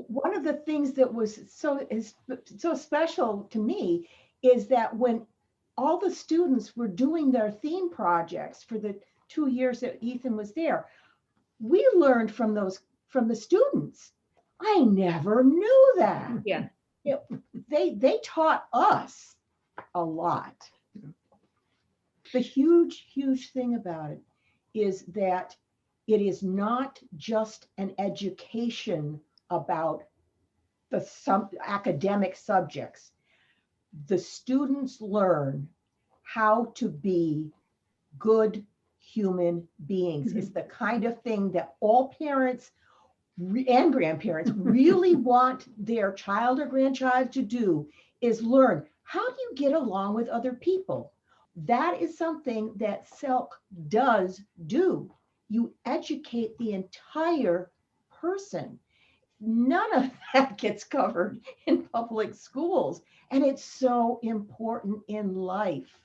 one of the things that was so special to me is that when all the students were doing their theme projects for the 2 years that Ethan was there, we learned from the students. I never knew that. Yeah. They taught us a lot. The huge thing about it is that it is not just an education about some academic subjects. The students learn how to be good human beings. It's the kind of thing that all parents and grandparents really want their child or grandchild to do, is learn how do you get along with other people. That is something that CELC does do. You educate the entire person. None of that gets covered in public schools, and it's so important in life.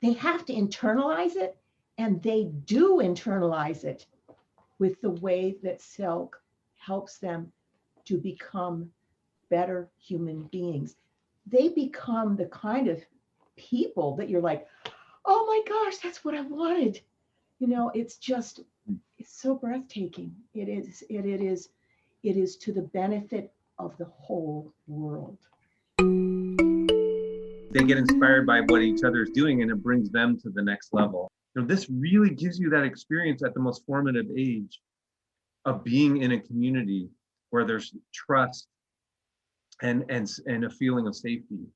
They have to internalize it, and they do internalize it with the way that CELC helps them to become better human beings. They become the kind of people that you're like, oh my gosh, that's what I wanted. It's just, it's so breathtaking. It is to the benefit of the whole world. They get inspired by what each other is doing, and it brings them to the next level. This really gives you that experience at the most formative age of being in a community where there's trust and a feeling of safety.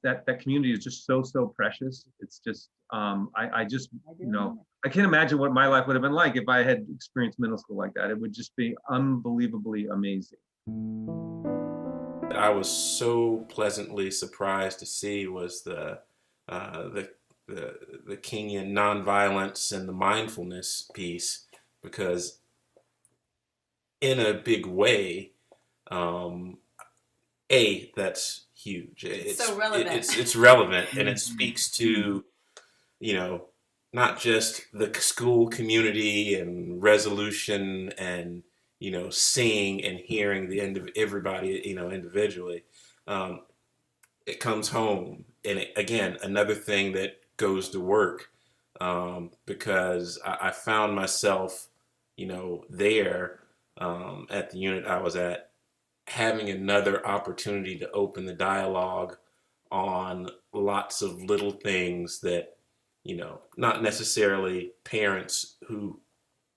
That community is just so precious. It's just I just I can't imagine what my life would have been like if I had experienced middle school like that. It would just be unbelievably amazing. I was so pleasantly surprised to see was the Kenyan nonviolence and the mindfulness piece, because in a big way, that's huge. It's so relevant. It's relevant, and it speaks to, not just the school community and resolution and, seeing and hearing the end of everybody, individually. It comes home, and again, another thing that goes to work, because I found myself, there at the unit I was at, having another opportunity to open the dialogue on lots of little things that, not necessarily parents who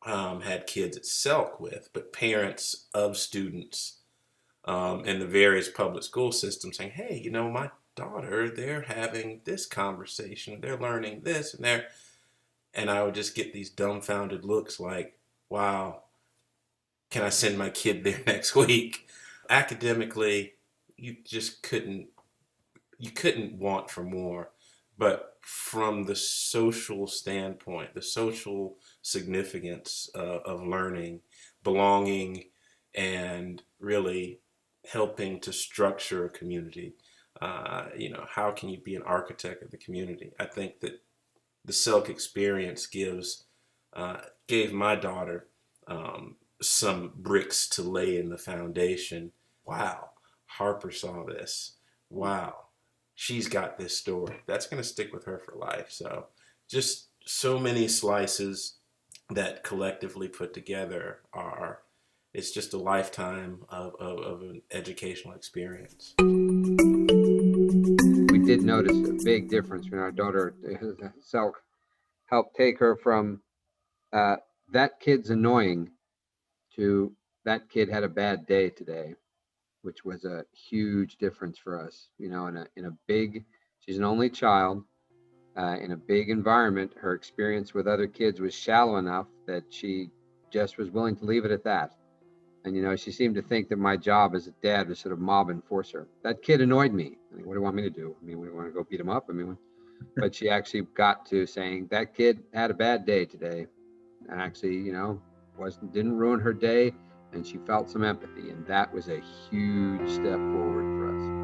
had kids at CELC with, but parents of students in the various public school systems saying, hey, my daughter, they're having this conversation, they're learning this, and I would just get these dumbfounded looks like, wow, can I send my kid there next week? Academically, you couldn't want for more, but from the social standpoint, the social significance of learning, belonging, and really helping to structure a community. How can you be an architect of the community? I think that the CELC experience gave my daughter some bricks to lay in the foundation. Wow, Harper saw this. Wow, she's got this story. That's going to stick with her for life. So just so many slices that collectively put together it's just a lifetime of an educational experience. We did notice a big difference when our daughter, CELC, helped take her from that kid's annoying to that kid had a bad day today, which was a huge difference for us. She's an only child, in a big environment. Her experience with other kids was shallow enough that she just was willing to leave it at that. And, she seemed to think that my job as a dad was sort of mob enforcer. That kid annoyed me. What do you want me to do? We want to go beat him up? But she actually got to saying that kid had a bad day today, and actually, didn't ruin her day, and she felt some empathy, and that was a huge step forward for us.